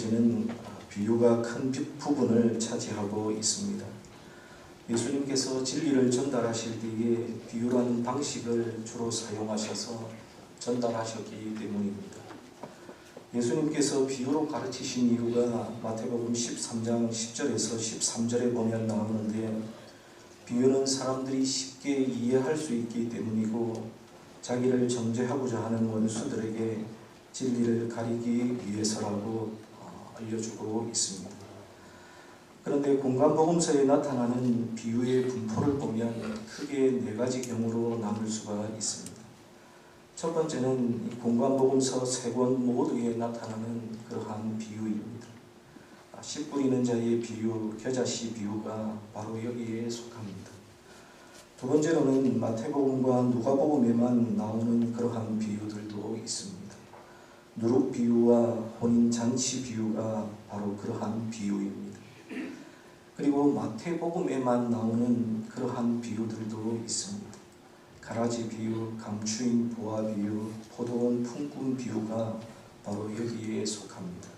메시지는 비유가 큰 부분을 차지하고 있습니다. 예수님께서 진리를 전달하실 때에 비유라는 방식을 주로 사용하셔서 전달하셨기 때문입니다. 예수님께서 비유로 가르치신 이유가 마태복음 13장 10절에서 13절에 보면 나오는데, 비유는 사람들이 쉽게 이해할 수 있기 때문이고 자기를 정죄하고자 하는 원수들에게 진리를 가리기 위해서라고 알려주고 있습니다. 그런데 공관복음서에 나타나는 비유의 분포를 보면 크게 네 가지 경우로 나눌 수가 있습니다. 첫 번째는 이 공관복음서 세 권 모두에 나타나는 그러한 비유입니다. 씨 뿌리는 자의 비유, 겨자씨 비유가 바로 여기에 속합니다. 두 번째로는 마태복음과 누가복음에만 나오는 그러한 비유들도 있습니다. 누룩 비유와 혼인잔치 비유가 바로 그러한 비유입니다. 그리고 마태복음에만 나오는 그러한 비유들도 있습니다. 가라지 비유, 감추인 보화 비유, 포도원 품꾼 비유가 바로 여기에 속합니다.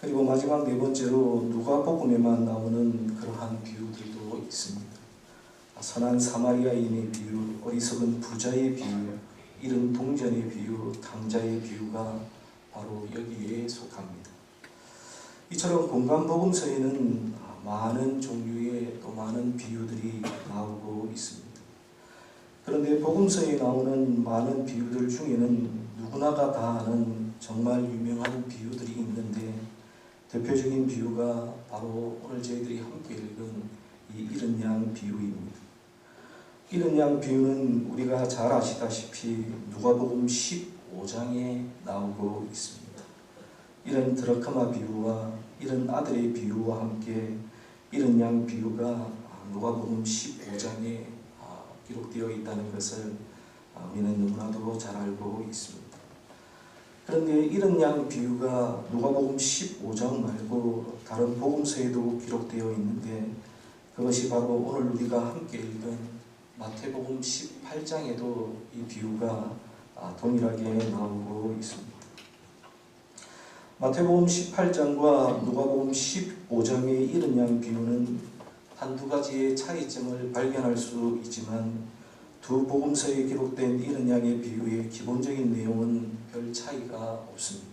그리고 마지막 네 번째로 누가복음에만 나오는 그러한 비유들도 있습니다. 선한 사마리아인의 비유, 어리석은 부자의 비유, 이른 동전의 비유, 탕자의 비유가 바로 여기에 속합니다. 이처럼 공관복음서에는 많은 종류의 또 많은 비유들이 나오고 있습니다. 그런데 복음서에 나오는 많은 비유들 중에는 누구나가 다 아는 정말 유명한 비유들이 있는데, 대표적인 비유가 바로 오늘 저희들이 함께 읽은 이 이른 양 비유입니다. 이른 양 비유는 우리가 잘 아시다시피 누가복음 15장에 나오고 있습니다. 이른 드라크마 비유와 이른 아들의 비유와 함께 이른 양 비유가 누가복음 15장에 기록되어 있다는 것을 우리는 너무나도 잘 알고 있습니다. 그런데 이른 양 비유가 누가복음 15장 말고 다른 복음서에도 기록되어 있는데, 그것이 바로 오늘 우리가 함께 읽은 마태복음 18장에도 이 비유가 동일하게 나오고 있습니다. 마태복음 18장과 누가복음 15장의 이른 양 비유는 한두 가지의 차이점을 발견할 수 있지만, 두 복음서에 기록된 이른 양의 비유의 기본적인 내용은 별 차이가 없습니다.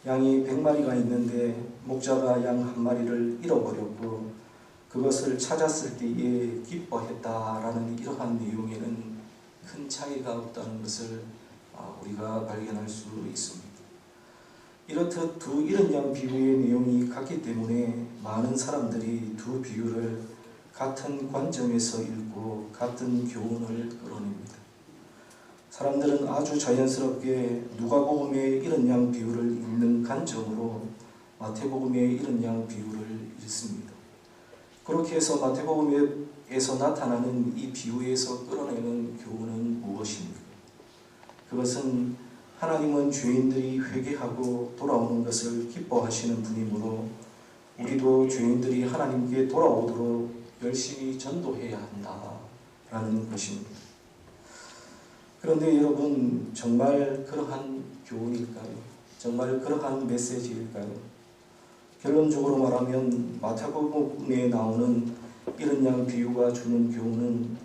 양이 100마리가 있는데 목자가 양 한 마리를 잃어버렸고 그것을 찾았을 때에 기뻐했다라는 이러한 내용에는 큰 차이가 없다는 것을 우리가 발견할 수 있습니다. 이렇듯 두 이른 양 비유의 내용이 같기 때문에 많은 사람들이 두 비유를 같은 관점에서 읽고 같은 교훈을 끌어냅니다. 사람들은 아주 자연스럽게 누가복음의 이른 양 비유를 읽는 관점으로 마태복음의 이른 양 비유를 읽습니다. 그렇게 해서 마태복음에서 나타나는 이 비유에서 끌어내는 교훈은 무엇입니까? 그것은 하나님은 죄인들이 회개하고 돌아오는 것을 기뻐하시는 분이므로 우리도 죄인들이 하나님께 돌아오도록 열심히 전도해야 한다라는 것입니다. 그런데 여러분, 정말 그러한 교훈일까요? 정말 그러한 메시지일까요? 결론적으로 말하면 마태복음에 나오는 이른 양 비유가 주는 교훈은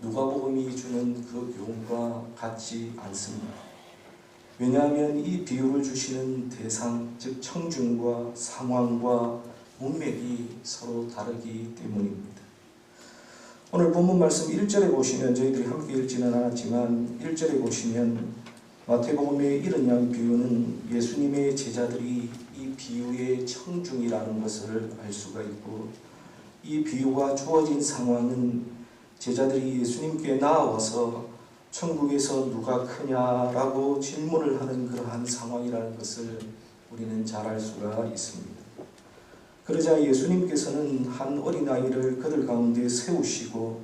누가복음이 주는 그 교훈과 같지 않습니다. 왜냐하면 이 비유를 주시는 대상, 즉 청중과 상황과 문맥이 서로 다르기 때문입니다. 오늘 본문 말씀 1절에 보시면, 저희들이 함께 읽지는 않았지만 1절에 보시면 마태복음의 이른 양 비유는 예수님의 제자들이 이 비유의 청중이라는 것을 알 수가 있고, 이 비유가 주어진 상황은 제자들이 예수님께 나와서 천국에서 누가 크냐라고 질문을 하는 그러한 상황이라는 것을 우리는 잘 알 수가 있습니다. 그러자 예수님께서는 한 어린아이를 그들 가운데 세우시고,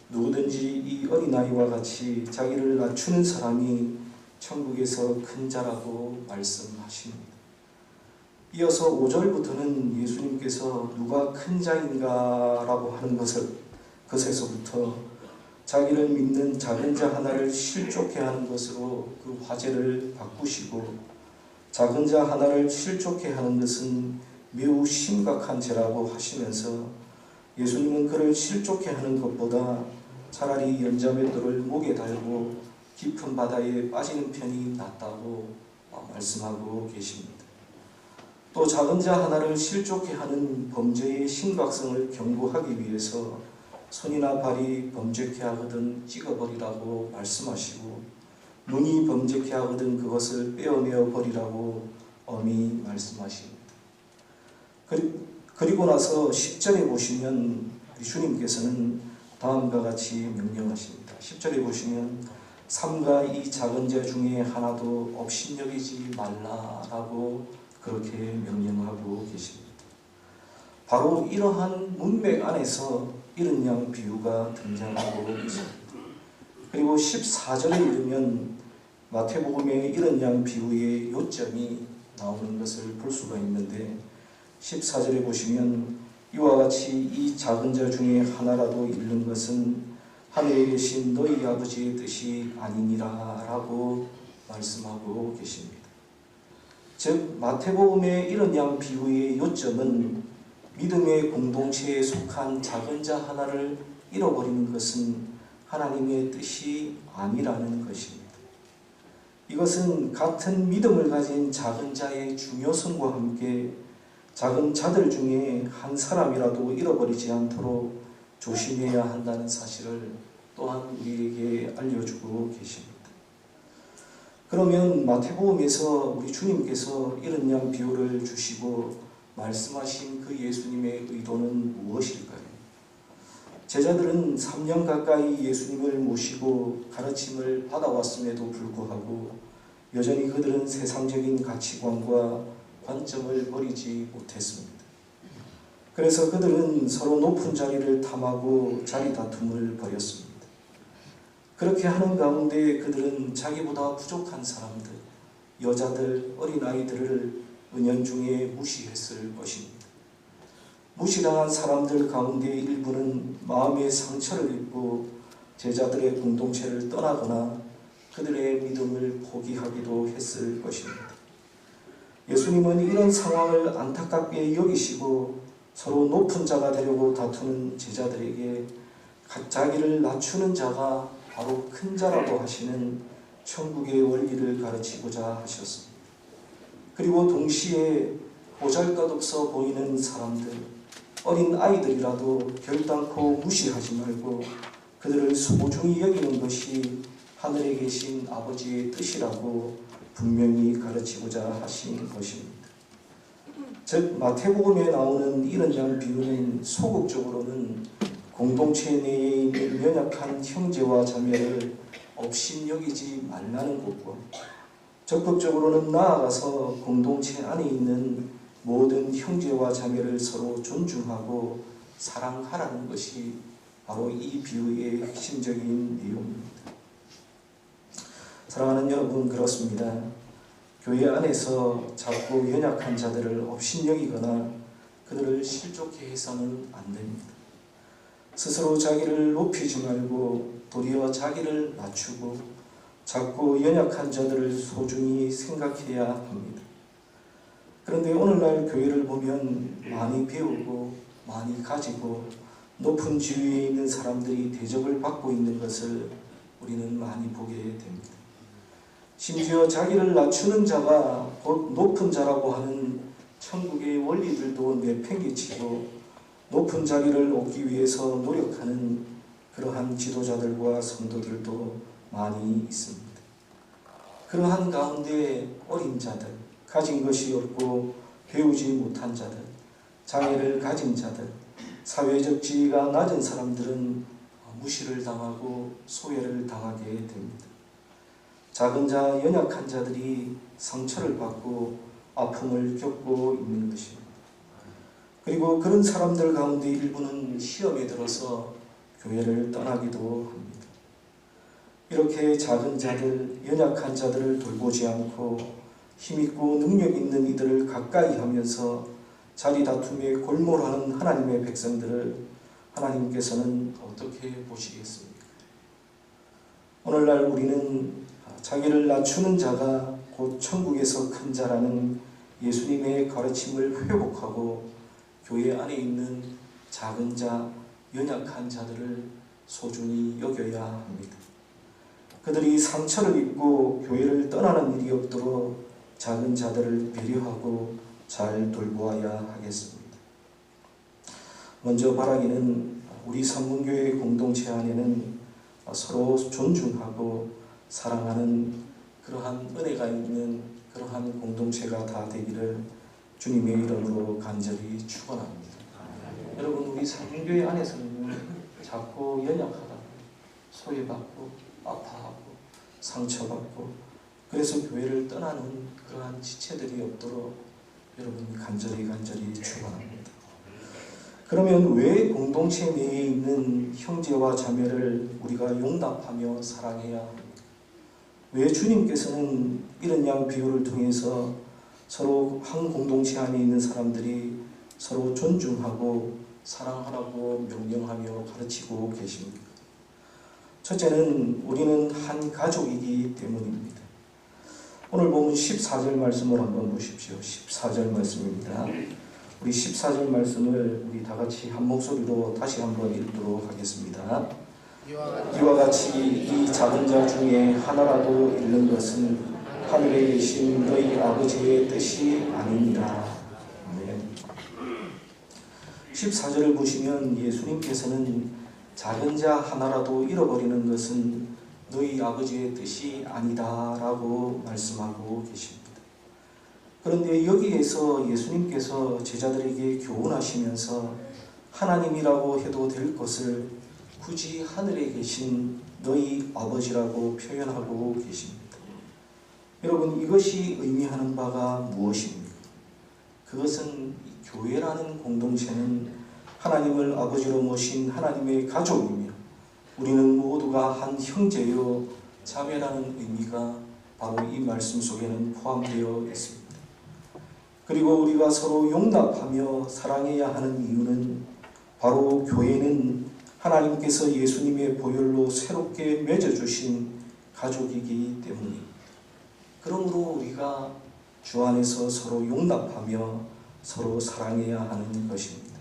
누구든지 이 어린아이와 같이 자기를 낮추는 사람이 천국에서 큰 자라고 말씀하십니다. 이어서 5절부터는 예수님께서 누가 큰 자인가라고 하는 것에서부터 자기를 믿는 작은 자 하나를 실족해 하는 것으로 그 화제를 바꾸시고, 작은 자 하나를 실족해 하는 것은 매우 심각한 죄라고 하시면서 예수님은 그를 실족해 하는 것보다 차라리 연자맷돌을 목에 달고 깊은 바다에 빠지는 편이 낫다고 말씀하고 계십니다. 또 작은 자 하나를 실족해 하는 범죄의 심각성을 경고하기 위해서 손이나 발이 범죄케 하거든 찍어버리라고 말씀하시고 눈이 범죄케 하거든 그것을 빼어내어 버리라고 엄히 말씀하십니다. 그리고 나서 10절에 보시면 주님께서는 다음과 같이 명령하십니다. 10절에 보시면 삼가 이 작은 자 중에 하나도 업신여기지 말라라고 그렇게 명령하고 계십니다. 바로 이러한 문맥 안에서 이른 양 비유가 등장하고 있습니다. 그리고 14절에 이르면 마태복음의 이른 양 비유의 요점이 나오는 것을 볼 수가 있는데 14절에 보시면 이와 같이 이 작은 자 중에 하나라도 잃는 것은 하늘에 계신 너희 아버지의 뜻이 아니니라 라고 말씀하고 계십니다. 즉 마태복음의 이른 양 비유의 요점은 믿음의 공동체에 속한 작은 자 하나를 잃어버리는 것은 하나님의 뜻이 아니라는 것입니다. 이것은 같은 믿음을 가진 작은 자의 중요성과 함께 작은 자들 중에 한 사람이라도 잃어버리지 않도록 조심해야 한다는 사실을 또한 우리에게 알려주고 계십니다. 그러면 마태복음에서 우리 주님께서 이른 양 비유를 주시고 말씀하신 그 예수님의 의도는 무엇일까요? 제자들은 3년 가까이 예수님을 모시고 가르침을 받아왔음에도 불구하고 여전히 그들은 세상적인 가치관과 관점을 버리지 못했습니다. 그래서 그들은 서로 높은 자리를 탐하고 자리 다툼을 벌였습니다. 그렇게 하는 가운데 그들은 자기보다 부족한 사람들, 여자들, 어린아이들을 은연중에 무시했을 것입니다. 무시당한 사람들 가운데 일부는 마음의 상처를 입고 제자들의 공동체를 떠나거나 그들의 믿음을 포기하기도 했을 것입니다. 예수님은 이런 상황을 안타깝게 여기시고 서로 높은 자가 되려고 다투는 제자들에게 자기를 낮추는 자가 바로 큰 자라고 하시는 천국의 원리를 가르치고자 하셨습니다. 그리고 동시에 보잘것없어 보이는 사람들, 어린 아이들이라도 결단코 무시하지 말고 그들을 소중히 여기는 것이 하늘에 계신 아버지의 뜻이라고 분명히 가르치고자 하신 것입니다. 즉 마태복음에 나오는 이런 양 비유는 소극적으로는 공동체 내에 있는 연약한 형제와 자매를 업신여기지 말라는 것과 적극적으로는 나아가서 공동체 안에 있는 모든 형제와 자매를 서로 존중하고 사랑하라는 것이 바로 이 비유의 핵심적인 내용입니다. 사랑하는 여러분, 그렇습니다. 교회 안에서 자꾸 연약한 자들을 업신여기거나 그들을 실족해 해서는 안 됩니다. 스스로 자기를 높이지 말고 도리어 자기를 낮추고 자꾸 연약한 자들을 소중히 생각해야 합니다. 그런데 오늘날 교회를 보면 많이 배우고 많이 가지고 높은 지위에 있는 사람들이 대접을 받고 있는 것을 우리는 많이 보게 됩니다. 심지어 자기를 낮추는 자가 곧 높은 자라고 하는 천국의 원리들도 내팽개치고 높은 자리를 얻기 위해서 노력하는 그러한 지도자들과 성도들도 많이 있습니다. 그러한 가운데 어린 자들, 가진 것이 없고 배우지 못한 자들, 장애를 가진 자들, 사회적 지위가 낮은 사람들은 무시를 당하고 소외를 당하게 됩니다. 작은 자, 연약한 자들이 상처를 받고 아픔을 겪고 있는 것입니다. 그리고 그런 사람들 가운데 일부는 시험에 들어서 교회를 떠나기도 합니다. 이렇게 작은 자들, 연약한 자들을 돌보지 않고 힘있고 능력 있는 이들을 가까이 하면서 자리 다툼에 골몰하는 하나님의 백성들을 하나님께서는 어떻게 보시겠습니까? 오늘날 우리는 자기를 낮추는 자가 곧 천국에서 큰 자라는 예수님의 가르침을 회복하고 교회 안에 있는 작은 자, 연약한 자들을 소중히 여겨야 합니다. 그들이 상처를 입고 교회를 떠나는 일이 없도록 작은 자들을 배려하고 잘 돌보아야 하겠습니다. 먼저 바라기는 우리 삼문교회 공동체 안에는 서로 존중하고 사랑하는 그러한 은혜가 있는 그러한 공동체가 다 되기를 주님의 이름으로 간절히 축원합니다. 여러분, 우리 삼문교회 안에서는 자꾸 연약하다고 소외받고 아파하고 상처받고 그래서 교회를 떠나는 그러한 지체들이 없도록 여러분 간절히 축원합니다. 그러면 왜 공동체 내에 있는 형제와 자매를 우리가 용납하며 사랑해야 합니까? 왜 주님께서는 이런 양 비유를 통해서 서로 한 공동체 안에 있는 사람들이 서로 존중하고 사랑하라고 명령하며 가르치고 계십니까? 첫째는 우리는 한 가족이기 때문입니다. 오늘 보면 14절 말씀을 한번 보십시오. 14절 말씀입니다. 우리 14절 말씀을 우리 다 같이 한 목소리로 다시 한번 읽도록 하겠습니다. 이와 같이 이 작은 자 중에 하나라도 잃는 것은 하늘에 계신 너희 아버지의 뜻이 아니니라. 아멘. 14절을 보시면 예수님께서는 작은 자 하나라도 잃어버리는 것은 너희 아버지의 뜻이 아니다라고 말씀하고 계십니다. 그런데 여기에서 예수님께서 제자들에게 교훈하시면서 하나님이라고 해도 될 것을 굳이 하늘에 계신 너희 아버지라고 표현하고 계십니다. 여러분, 이것이 의미하는 바가 무엇입니까? 그것은 교회라는 공동체는 하나님을 아버지로 모신 하나님의 가족이며 우리는 모두가 한 형제요 자매라는 의미가 바로 이 말씀 속에는 포함되어 있습니다. 그리고 우리가 서로 용납하며 사랑해야 하는 이유는 바로 교회는 하나님께서 예수님의 보혈로 새롭게 맺어주신 가족이기 때문입니다. 그러므로 우리가 주 안에서 서로 용납하며 서로 사랑해야 하는 것입니다.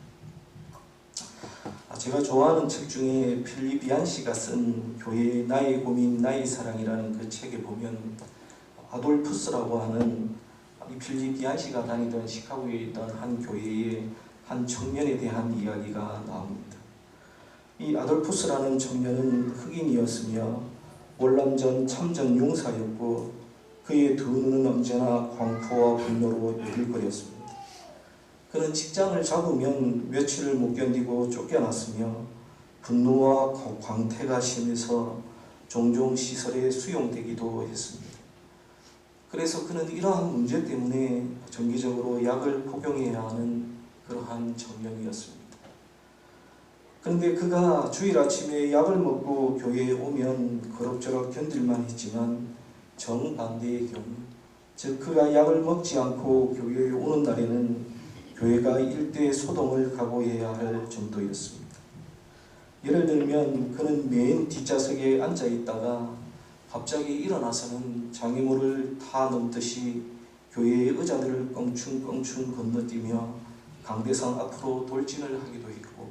제가 좋아하는 책 중에 필립 얀시가 쓴 교회의 나의 고민 나의 사랑이라는 그 책에 보면 아돌푸스라고 하는 이 필립 얀시가 다니던 시카고에 있던 한 교회의 한 청년에 대한 이야기가 나옵니다. 이 아돌푸스라는 청년은 흑인이었으며 월남전 참전 용사였고 그의 두 눈은 언제나 공포와 분노로 일거렸습니다. 그는 직장을 잡으면 며칠을 못 견디고 쫓겨났으며 분노와 광태가 심해서 종종 시설에 수용되기도 했습니다. 그래서 그는 이러한 문제 때문에 정기적으로 약을 복용해야 하는 그러한 청년이었습니다. 그런데 그가 주일 아침에 약을 먹고 교회에 오면 그럭저럭 견딜만 했지만 정반대의 경우, 즉 그가 약을 먹지 않고 교회에 오는 날에는 교회가 일대 소동을 각오해야 할 정도였습니다. 예를 들면 그는 맨 뒷좌석에 앉아 있다가 갑자기 일어나서는 장애물을 다 넘듯이 교회의 의자들을 껑충껑충 건너뛰며 강대상 앞으로 돌진을 하기도 했고,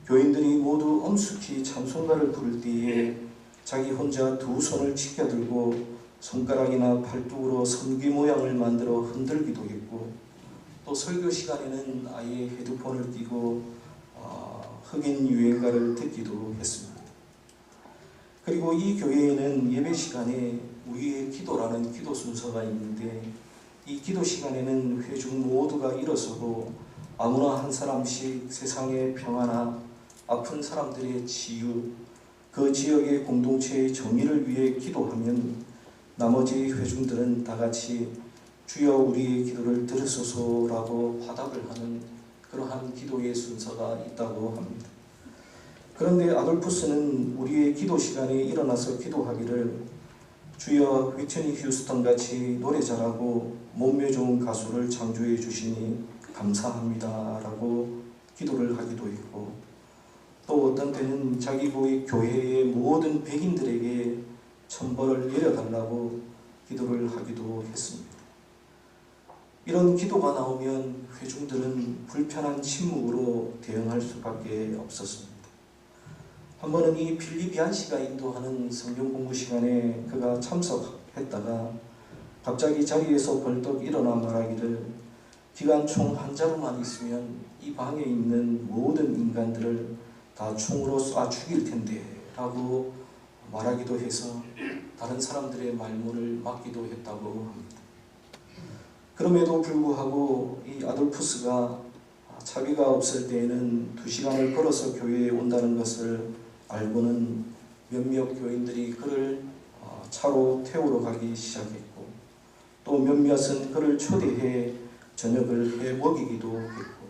교인들이 모두 엄숙히 찬송가를 부를 때에 자기 혼자 두 손을 치켜들고 손가락이나 팔뚝으로 섬기 모양을 만들어 흔들기도 했고, 또 설교 시간에는 아예 헤드폰을 끼고 흑인 유행가를 듣기도 했습니다. 그리고 이 교회에는 예배 시간에 우리의 기도라는 기도 순서가 있는데 이 기도 시간에는 회중 모두가 일어서고 아무나 한 사람씩 세상의 평화나 아픈 사람들의 치유, 그 지역의 공동체의 정의를 위해 기도하면 나머지 회중들은 다 같이 주여 우리의 기도를 들으소서라고 화답을 하는 그러한 기도의 순서가 있다고 합니다. 그런데 아돌푸스는 우리의 기도 시간에 일어나서 기도하기를 주여 휘트니 휴스턴 같이 노래 잘하고 몸매 좋은 가수를 창조해 주시니 감사합니다 라고 기도를 하기도 했고, 또 어떤 때는 자기 교회의 모든 백인들에게 천벌을 내려달라고 기도를 하기도 했습니다. 이런 기도가 나오면 회중들은 불편한 침묵으로 대응할 수밖에 없었습니다. 한 번은 이 필리비안 씨가 인도하는 성경 공부 시간에 그가 참석했다가 갑자기 자리에서 벌떡 일어나 말하기를 기관 총 한 자루만 있으면 이 방에 있는 모든 인간들을 다 총으로 쏴 죽일 텐데 라고 말하기도 해서 다른 사람들의 말문을 막기도 했다고 합니다. 그럼에도 불구하고 이 아돌푸스가 차비가 없을 때에는 2시간을 걸어서 교회에 온다는 것을 알고는 몇몇 교인들이 그를 차로 태우러 가기 시작했고 또 몇몇은 그를 초대해 저녁을 해 먹이기도 했고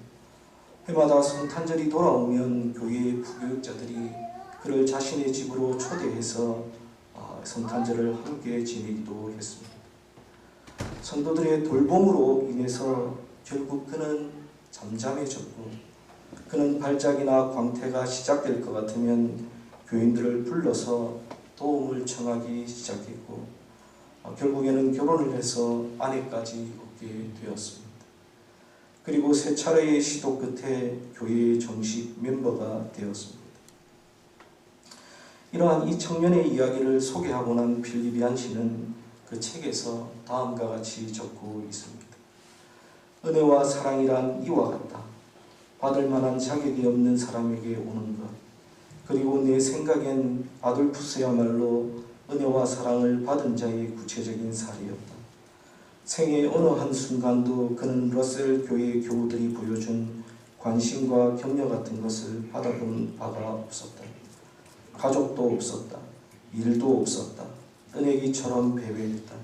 해마다 성탄절이 돌아오면 교회의 부교육자들이 그를 자신의 집으로 초대해서 성탄절을 함께 지내기도 했습니다. 성도들의 돌봄으로 인해서 결국 그는 잠잠해졌고 그는 발작이나 광태가 시작될 것 같으면 교인들을 불러서 도움을 청하기 시작했고 결국에는 결혼을 해서 아내까지 얻게 되었습니다. 그리고 세 차례의 시도 끝에 교회의 정식 멤버가 되었습니다. 이러한 이 청년의 이야기를 소개하고 난 필리비안 씨는 그 책에서 다음과 같이 적고 있습니다. 은혜와 사랑이란 이와 같다. 받을 만한 자격이 없는 사람에게 오는 것. 그리고 내 생각엔 아돌푸스야말로 은혜와 사랑을 받은 자의 구체적인 사례였다. 생애 어느 한순간도 그는 러셀 교회 교우들이 보여준 관심과 격려 같은 것을 받아본 바가 없었다. 가족도 없었다. 일도 없었다. 뜨내기처럼 배회했다.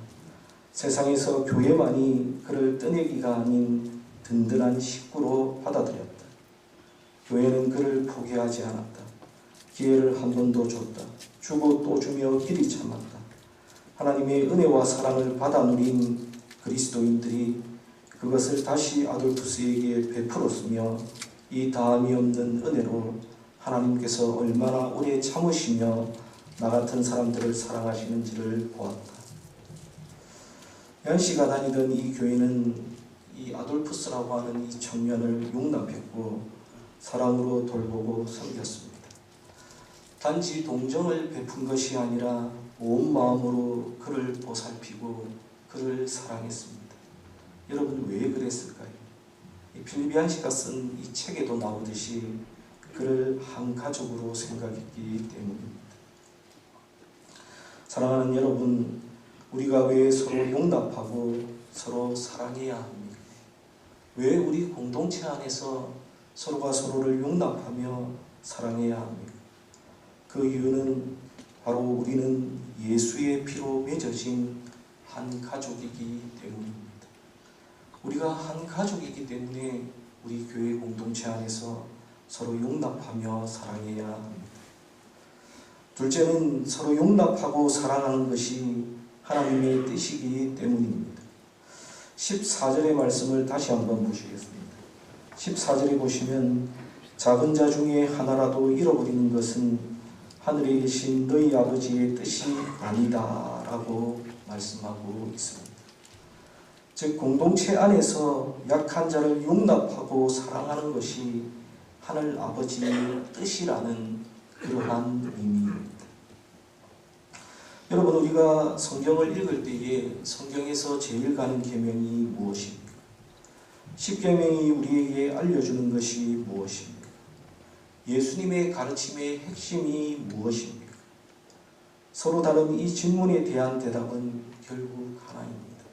세상에서 교회만이 그를 뜨내기가 아닌 든든한 식구로 받아들였다. 교회는 그를 포기하지 않았다. 기회를 한 번 더 줬다. 주고 또 주며 길이 참았다. 하나님의 은혜와 사랑을 받아 누린 그리스도인들이 그것을 다시 아돌푸스에게 베풀었으며 이 다함이 없는 은혜로 하나님께서 얼마나 오래 참으시며 나 같은 사람들을 사랑하시는지를 보았다. 양 씨가 다니던 이 교회는 이 아돌푸스라고 하는 이 청년을 용납했고 사랑으로 돌보고 섬겼습니다. 단지 동정을 베푼 것이 아니라 온 마음으로 그를 보살피고 그를 사랑했습니다. 여러분 왜 그랬을까요? 필리비안 씨가 쓴 이 책에도 나오듯이 그를 한 가족으로 생각했기 때문입니다. 사랑하는 여러분, 우리가 왜 서로 용납하고 서로 사랑해야 합니까? 왜 우리 공동체 안에서 서로가 서로를 용납하며 사랑해야 합니까? 그 이유는 바로 우리는 예수의 피로 맺어진 한 가족이기 때문입니다. 우리가 한 가족이기 때문에 우리 교회 공동체 안에서 서로 용납하며 사랑해야 합니다. 둘째는 서로 용납하고 사랑하는 것이 하나님의 뜻이기 때문입니다. 14절의 말씀을 다시 한번 보시겠습니다. 14절에 보시면 작은 자 중에 하나라도 잃어버리는 것은 하늘에 계신 너희 아버지의 뜻이 아니다 라고 말씀하고 있습니다. 즉 공동체 안에서 약한 자를 용납하고 사랑하는 것이 하늘 아버지의 뜻이라는 그러한 의미입니다. 여러분 우리가 성경을 읽을 때에 성경에서 제일 가는 계명이 무엇입니까? 10계명이 우리에게 알려주는 것이 무엇입니까? 예수님의 가르침의 핵심이 무엇입니까? 서로 다른 이 질문에 대한 대답은 결국 하나입니다.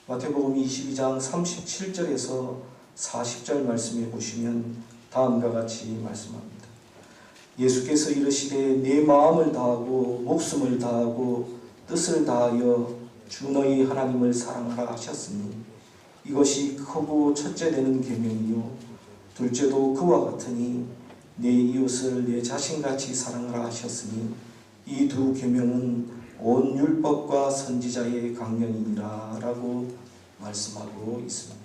마태복음 22장 37절에서 40절 말씀에 보시면 다음과 같이 말씀합니다. 예수께서 이르시되 내 마음을 다하고 목숨을 다하고 뜻을 다하여 주 너희 하나님을 사랑하라 하셨으니 이것이 크고 첫째 되는 계명이요 둘째도 그와 같으니 내 이웃을 내 자신같이 사랑하라 하셨으니 이 두 계명은 온 율법과 선지자의 강령이니라 라고 말씀하고 있습니다.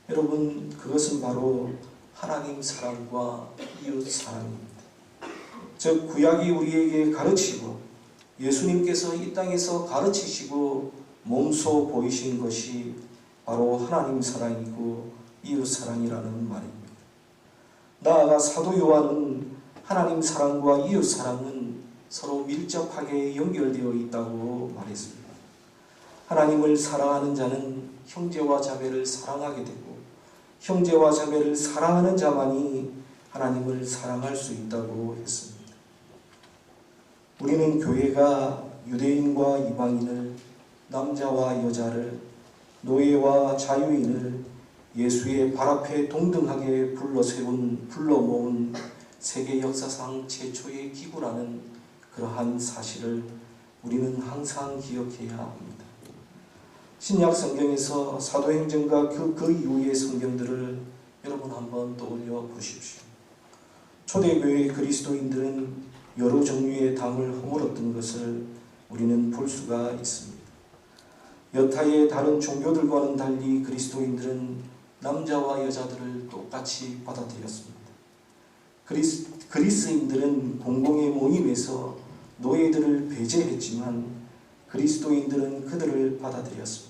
여러분 그것은 바로 하나님 사랑과 이웃 사랑입니다. 즉 구약이 우리에게 가르치고 예수님께서 이 땅에서 가르치시고 몸소 보이신 것이 바로 하나님 사랑이고 이웃 사랑이라는 말입니다. 나아가 사도 요한은 하나님 사랑과 이웃 사랑은 서로 밀접하게 연결되어 있다고 말했습니다. 하나님을 사랑하는 자는 형제와 자매를 사랑하게 되고 형제와 자매를 사랑하는 자만이 하나님을 사랑할 수 있다고 했습니다. 우리는 교회가 유대인과 이방인을, 남자와 여자를, 노예와 자유인을 예수의 발 앞에 동등하게 불러 모은 세계 역사상 최초의 기구라는 그러한 사실을 우리는 항상 기억해야 합니다. 신약 성경에서 사도행전과 그 이후의 성경들을 여러분 한번 떠올려 보십시오. 초대교회 그리스도인들은 여러 종류의 담을 허물었던 것을 우리는 볼 수가 있습니다. 여타의 다른 종교들과는 달리 그리스도인들은 남자와 여자들을 똑같이 받아들였습니다. 그리스인들은 공공의 모임에서 노예들을 배제했지만 그리스도인들은 그들을 받아들였습니다.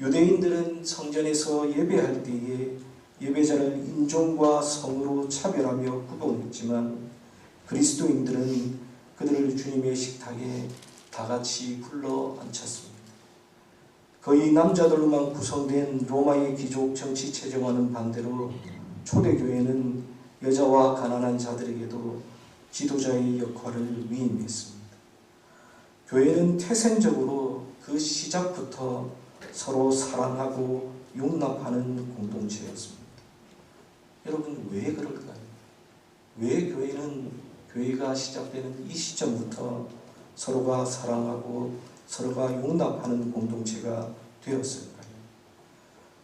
유대인들은 성전에서 예배할 때에 예배자를 인종과 성으로 차별하며 구분했지만 그리스도인들은 그들을 주님의 식탁에 다 같이 불러 앉혔습니다. 거의 남자들로만 구성된 로마의 귀족 정치 체제와는 반대로 초대교회는 여자와 가난한 자들에게도 지도자의 역할을 위임했습니다. 교회는 태생적으로 그 시작부터 서로 사랑하고 용납하는 공동체였습니다. 여러분, 왜 그럴까요? 왜 교회가 시작되는 이 시점부터 서로가 사랑하고 서로가 용납하는 공동체가 되었을까요?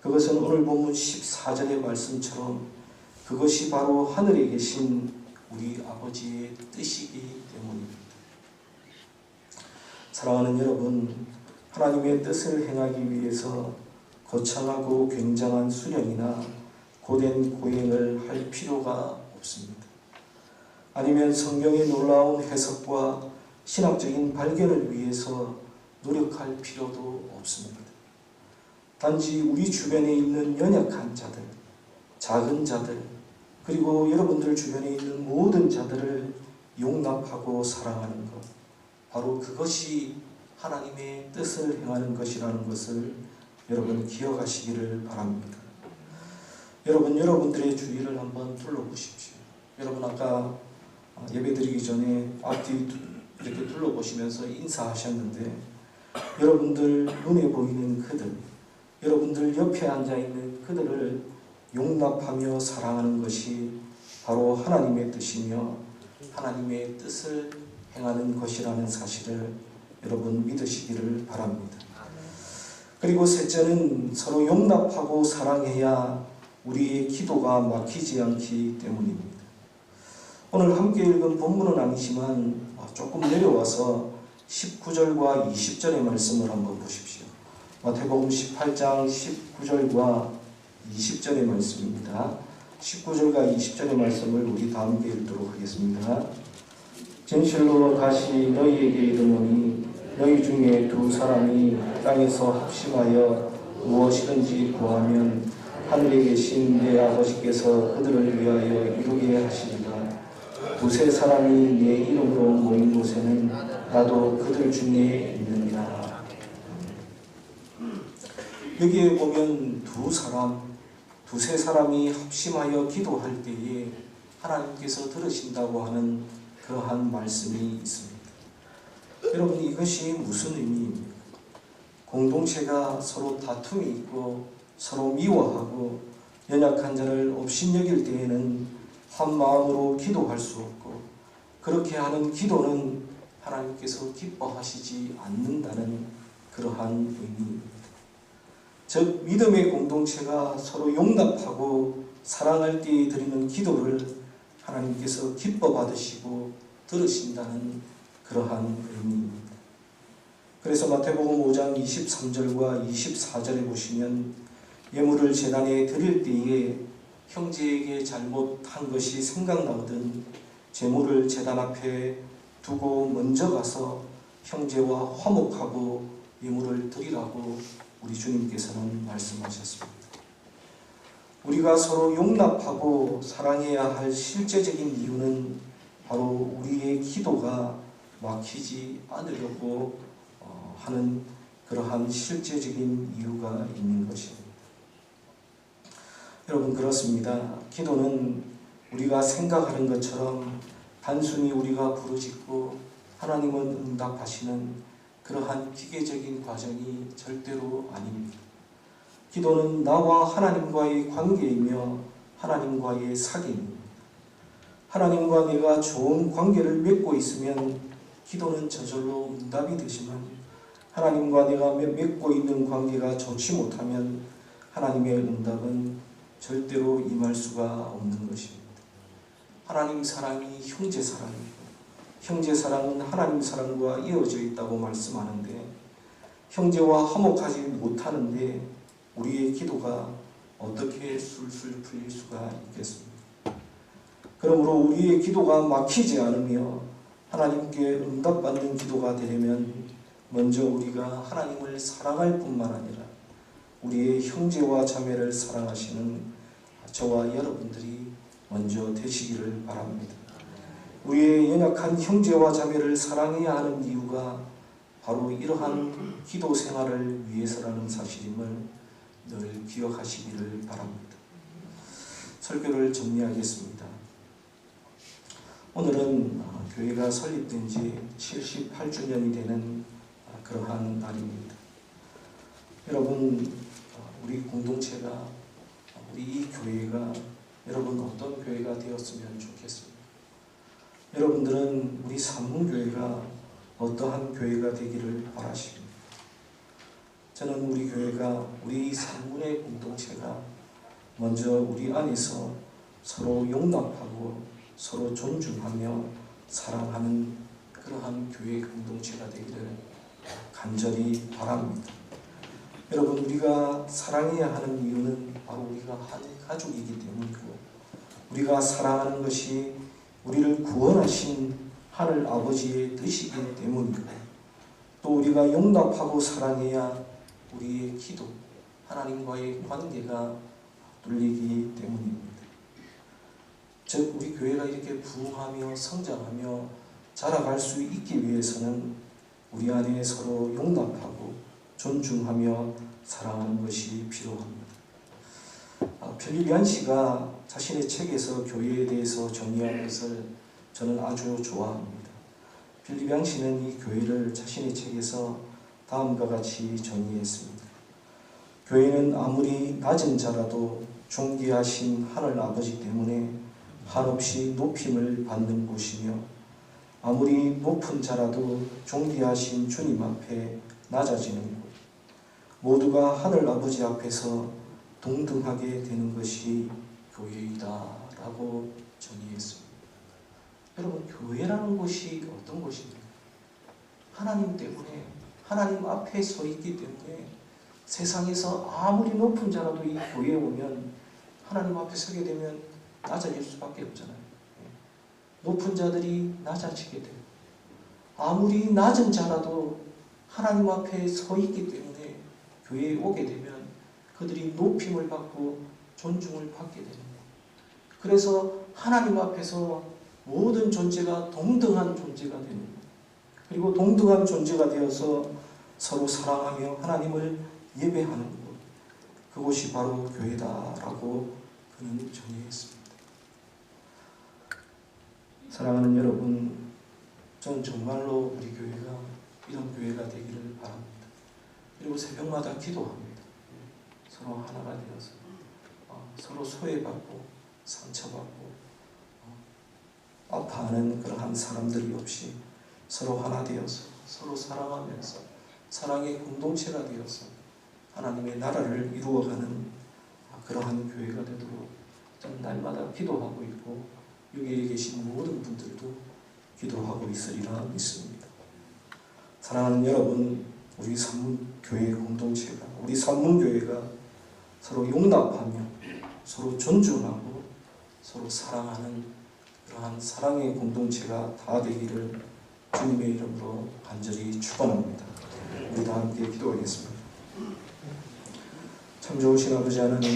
그것은 오늘 본문 14절의 말씀처럼 그것이 바로 하늘에 계신 우리 아버지의 뜻이기 때문입니다. 사랑하는 여러분, 하나님의 뜻을 행하기 위해서 거창하고 굉장한 수련이나 고된 고행을 할 필요가 없습니다. 아니면 성경의 놀라운 해석과 신학적인 발견을 위해서 노력할 필요도 없습니다. 단지 우리 주변에 있는 연약한 자들, 작은 자들, 그리고 여러분들 주변에 있는 모든 자들을 용납하고 사랑하는 것, 바로 그것이 하나님의 뜻을 행하는 것이라는 것을 여러분 기억하시기를 바랍니다. 여러분들의 주위를 한번 둘러보십시오. 여러분 아까 예배드리기 전에 앞뒤 이렇게 둘러보시면서 인사하셨는데 여러분들 눈에 보이는 그들, 여러분들 옆에 앉아있는 그들을 용납하며 사랑하는 것이 바로 하나님의 뜻이며 하나님의 뜻을 행하는 것이라는 사실을 여러분 믿으시기를 바랍니다. 그리고 셋째는 서로 용납하고 사랑해야 우리의 기도가 막히지 않기 때문입니다. 오늘 함께 읽은 본문은 아니지만 조금 내려와서 19절과 20절의 말씀을 한번 보십시오. 마태복음 18장 19절과 20절의 말씀입니다. 19절과 20절의 말씀을 우리 다 함께 읽도록 하겠습니다. 진실로 다시 너희에게 이르노니 너희 중에 두 사람이 땅에서 합심하여 무엇이든지 구하면 하늘에 계신 내 아버지께서 그들을 위하여 이루게 하시리라. 두세 사람이 내 이름으로 모인 곳에는 나도 그들 중에 있느니라. 여기에 보면 두세 사람이 합심하여 기도할 때에 하나님께서 들으신다고 하는 그러한 말씀이 있습니다. 여러분, 이것이 무슨 의미입니까? 공동체가 서로 다툼이 있고 서로 미워하고 연약한 자를 업신여길 때에는 한 마음으로 기도할 수 없고 그렇게 하는 기도는 하나님께서 기뻐하시지 않는다는 그러한 의미입니다. 즉 믿음의 공동체가 서로 용납하고 사랑할 때에 드리는 기도를 하나님께서 기뻐 받으시고 들으신다는 그러한 의미입니다. 그래서 마태복음 5장 23절과 24절에 보시면 예물을 제단에 드릴 때에 형제에게 잘못한 것이 생각나거든 제물을 제단 앞에 두고 먼저 가서 형제와 화목하고 예물을 드리라고 우리 주님께서는 말씀하셨습니다. 우리가 서로 용납하고 사랑해야 할 실제적인 이유는 바로 우리의 기도가 막히지 않으려고 하는 그러한 실제적인 이유가 있는 것입니다. 여러분, 그렇습니다. 기도는 우리가 생각하는 것처럼 단순히 우리가 부르짖고 하나님은 응답하시는 그러한 기계적인 과정이 절대로 아닙니다. 기도는 나와 하나님과의 관계이며 하나님과의 사귐입니다. 하나님과 내가 좋은 관계를 맺고 있으면 기도는 저절로 응답이 되지만 하나님과 내가 맺고 있는 관계가 좋지 못하면 하나님의 응답은 절대로 임할 수가 없는 것입니다. 하나님 사랑이 형제 사랑이고 형제 사랑은 하나님 사랑과 이어져 있다고 말씀하는데 형제와 화목하지 못하는데 우리의 기도가 어떻게 술술 풀릴 수가 있겠습니까? 그러므로 우리의 기도가 막히지 않으며 하나님께 응답받는 기도가 되려면 먼저 우리가 하나님을 사랑할 뿐만 아니라 우리의 형제와 자매를 사랑하시는 저와 여러분들이 먼저 되시기를 바랍니다. 우리의 연약한 형제와 자매를 사랑해야 하는 이유가 바로 이러한 기도 생활을 위해서라는 사실임을 늘 기억하시기를 바랍니다. 설교를 정리하겠습니다. 오늘은 교회가 설립된 지 78주년이 되는 그러한 날입니다. 여러분, 우리 공동체가, 우리 이 교회가 여러분 어떤 교회가 되었으면 좋겠습니다. 여러분들은 우리 산문교회가 어떠한 교회가 되기를 바라십니다. 저는 우리 교회가, 우리 산문의 공동체가 먼저 우리 안에서 서로 용납하고 서로 존중하며 사랑하는 그러한 교회 공동체가 되기를 간절히 바랍니다. 여러분, 우리가 사랑해야 하는 이유는 바로 우리가 한 가족이기 때문이고 우리가 사랑하는 것이 우리를 구원하신 하늘 아버지의 뜻이기 때문이고 또 우리가 용납하고 사랑해야 우리의 기도, 하나님과의 관계가 뚫리기 때문입니다. 즉 우리 교회가 이렇게 부흥하며 성장하며 자라갈 수 있기 위해서는 우리 안에 서로 용납하고 존중하며 사랑하는 것이 필요합니다. 필립 얀시가 자신의 책에서 교회에 대해서 정의한 것을 저는 아주 좋아합니다. 필립 얀시는 이 교회를 자신의 책에서 다음과 같이 정의했습니다. 교회는 아무리 낮은 자라도 존귀하신 하늘 아버지 때문에 한없이 높임을 받는 곳이며 아무리 높은 자라도 존귀하신 주님 앞에 낮아지는 곳, 모두가 하늘 아버지 앞에서 동등하게 되는 것이 교회이다 라고 정의했습니다. 여러분, 교회라는 곳이 어떤 곳입니까? 하나님 때문에, 하나님 앞에 서 있기 때문에 세상에서 아무리 높은 자라도 이 교회에 오면 하나님 앞에 서게 되면 낮아질 수밖에 없잖아요. 높은 자들이 낮아지게 돼요. 아무리 낮은 자라도 하나님 앞에 서 있기 때문에 교회에 오게 되면 그들이 높임을 받고 존중을 받게 되는 거예요. 그래서 하나님 앞에서 모든 존재가 동등한 존재가 되는 거예요. 그리고 동등한 존재가 되어서 서로 사랑하며 하나님을 예배하는 곳, 그곳이 바로 교회다라고 그는 정의했습니다. 사랑하는 여러분, 저는 정말로 우리 교회가 이런 교회가 되기를 바랍니다. 그리고 새벽마다 기도합니다. 서로 하나가 되어서 서로 소외받고 상처받고 아파하는 그러한 사람들이 없이 서로 하나 되어서 서로 사랑하면서 사랑의 공동체가 되어서 하나님의 나라를 이루어가는 그러한 교회가 되도록 저는 날마다 기도하고 있고 여기에 계신 모든 분들도 기도하고 있으리라 믿습니다. 사랑하는 여러분, 우리 산문교회 공동체가, 우리 산문교회가 서로 용납하며 서로 존중하고 서로 사랑하는 그러한 사랑의 공동체가 다 되기를 주님의 이름으로 간절히 축원합니다. 우리 다 함께 기도하겠습니다. 참 좋으신 아버지 하나님,